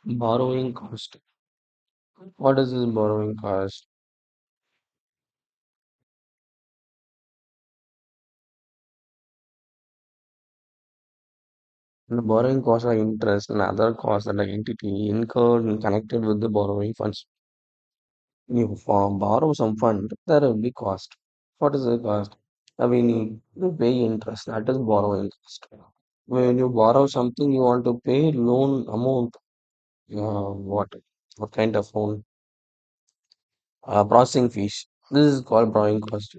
Borrowing cost. What is this borrowing cost? The borrowing costs are interest and other costs that the entity incurred and connected with the borrowing funds. You borrow some fund, there will be cost. What is the cost? We need to pay interest. That is borrowing cost. When you borrow something, you want to pay loan amount. What? What kind of loan? Processing fees. This is called borrowing cost.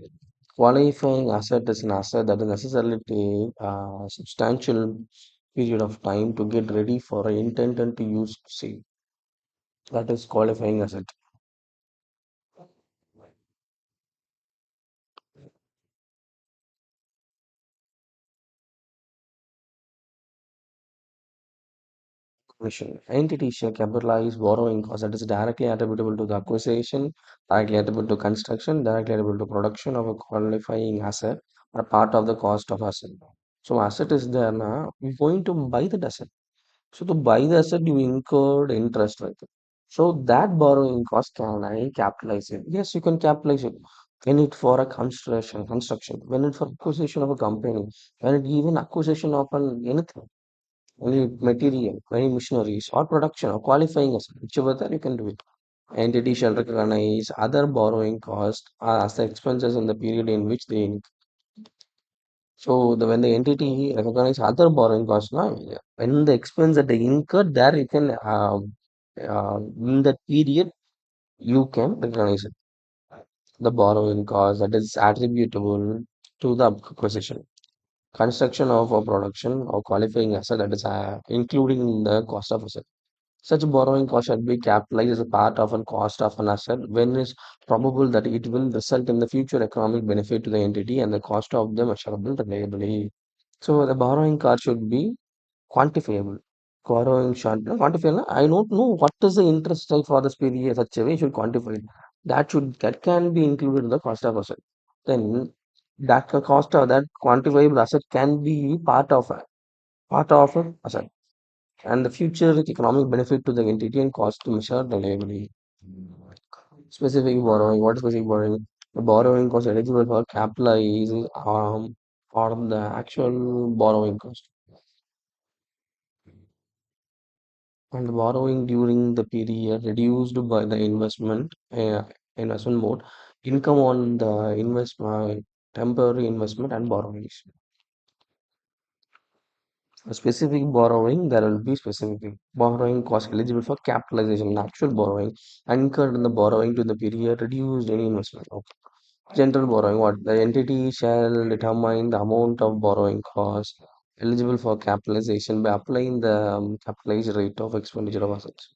Qualifying asset is an asset that is necessarily take a substantial period of time to get ready for an intended to use sale. That is qualifying asset. Mission. Entity shall capitalize borrowing cost that is directly attributable to the acquisition, directly attributable to construction, directly attributable to production of a qualifying asset or part of the cost of asset. So asset is there now. We're going to buy the asset. So to buy the asset, you incurred interest, right? So that borrowing cost can I capitalize it? Yes, you can capitalize it. When it for a construction, when it for acquisition of a company, when it even acquisition of an anything, any material, any machineries or production or qualifying asset, whichever that you can do it. Entity shall recognize other borrowing costs as the expenses in the period in which they when the entity recognize other borrowing costs, now when the expense that they incurred, there you can in that period you can recognize it. The borrowing cost that is attributable to the acquisition, construction of a production or qualifying asset that is including the cost of asset. Such borrowing cost shall be capitalized as a part of a cost of an asset when it is probable that it will result in the future economic benefit to the entity and the cost of the measurable reliably. So the borrowing cost should be quantifiable. Borrowing should not quantifiable. I don't know what is the interest rate for this period. Such a way should quantify it. That can be included in the cost of asset. Then cost of that quantifiable asset can be part of a asset and the future economic benefit to the entity and cost to measure reliably. Specific borrowing. What is specific borrowing? The borrowing cost eligible for capitalize or the actual borrowing cost. And the borrowing during the period reduced by the investment mode, income on the investment, temporary investment and borrowings. A specific borrowing, there will be specific borrowing cost eligible for capitalization, actual borrowing, incurred in the borrowing to the period, reduced any investment. Okay. General borrowing, what the entity shall determine the amount of borrowing cost eligible for capitalization by applying the capitalized rate of expenditure of assets.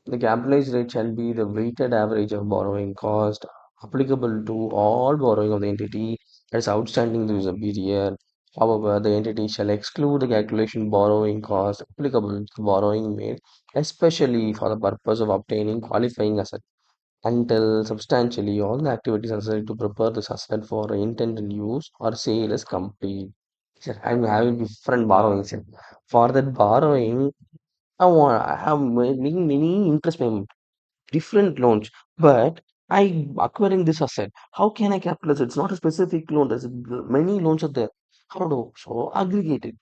The capitalized rate shall be the weighted average of borrowing cost applicable to all borrowing of the entity that is outstanding during the period. However, the entity shall exclude the calculation borrowing cost applicable to borrowing made, especially for the purpose of obtaining qualifying asset, until substantially all the activities necessary to prepare this asset for intended use or sale is complete. Sir, I'm having different borrowings here. For that borrowing, I have many interest payment, different loans, but I acquiring this asset. How can I capitalize it? It's not a specific loan. There's many loans are there. How do so aggregate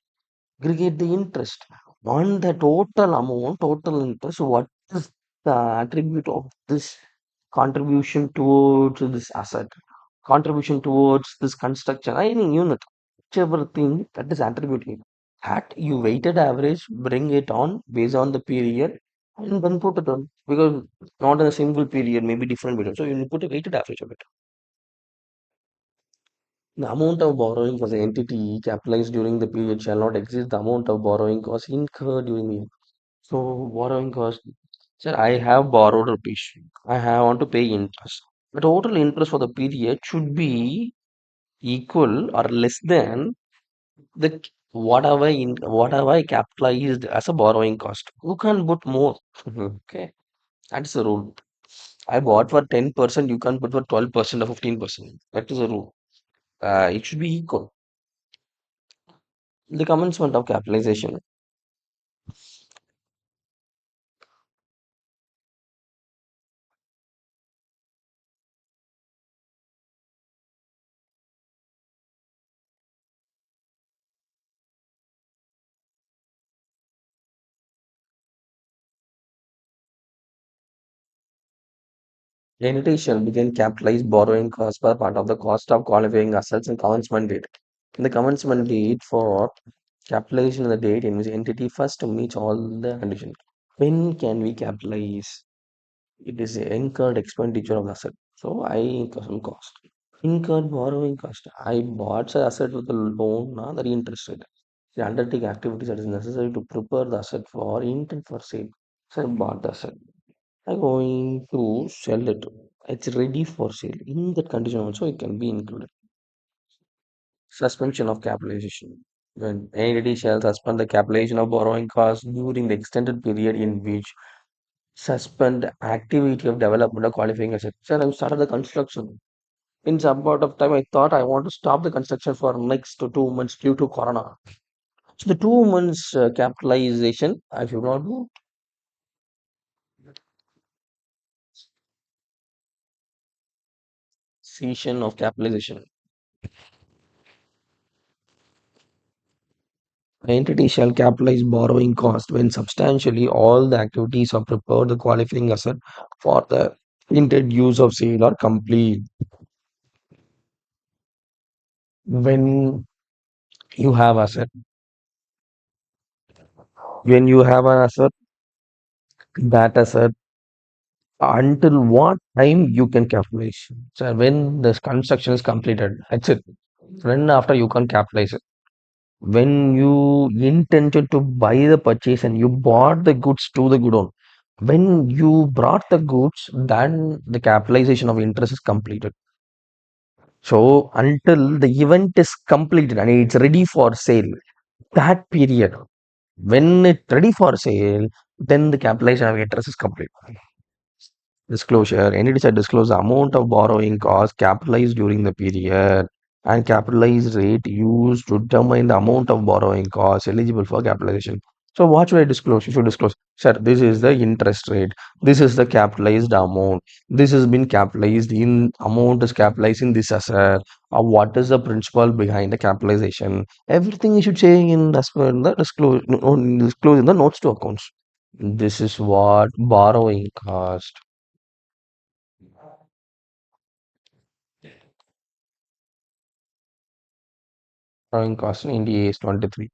the interest on the total amount, total interest. What is the attribute of this contribution towards this asset? Contribution towards this construction, any unit, whichever thing that is attributing. That you weighted average, bring it on based on the period, and then put it on because not in a single period, maybe different period. So you put a weighted average of it. The amount of borrowing for the entity capitalized during the period shall not exceed the amount of borrowing cost incurred during the year. So borrowing cost, sir, I have borrowed rupees. I have want to pay interest. The total interest for the period should be equal or less than the whatever I capitalized as a borrowing cost. You can put more. Okay, that's the rule. I bought for 10%, you can put for 12% or 15%. That is the rule. It should be equal. The commencement of capitalization. Entity shall begin capitalized borrowing cost per part of the cost of qualifying assets and commencement date. The commencement date for capitalization of the date in which entity first meets all the conditions. When can we capitalize? It is a incurred expenditure of the asset. So I incur some cost. Incurred borrowing cost. I bought the asset with a loan, not the interest rate. The undertake activities that is necessary to prepare the asset for intent for sale. So I bought the asset. I'm going to sell it. It's ready for sale. In that condition also it can be included. Suspension of capitalization. When entity shall suspend the capitalization of borrowing costs during the extended period in which suspend activity of development of qualifying asset. Sir, I started the construction. In some part of time, I thought I want to stop the construction for next to 2 months due to Corona. So the 2 months capitalization, I should not do cessation of capitalization. Entity shall capitalize borrowing cost when substantially all the activities of prepare the qualifying asset for the intended use of sale are complete. When you have asset, when you have an asset, that asset until what time you can capitalize. So when the construction is completed, that's it. When after you can capitalize it. When you intended to buy the purchase and you bought the goods to the godown, when you brought the goods, then the capitalization of interest is completed. So until the event is completed and it's ready for sale, that period, when it's ready for sale, then the capitalization of interest is complete. Disclosure. Entities shall disclose the amount of borrowing cost capitalized during the period and capitalized rate used to determine the amount of borrowing cost eligible for capitalization. So what should I disclose? You should disclose, sir, this is the interest rate. This is the capitalized amount. This has been capitalized in amount is capitalized in this asset. What is the principle behind the capitalization? Everything you should say in as per the disclose in the notes to accounts. This is what borrowing cost. Borrowing cost in India is 23.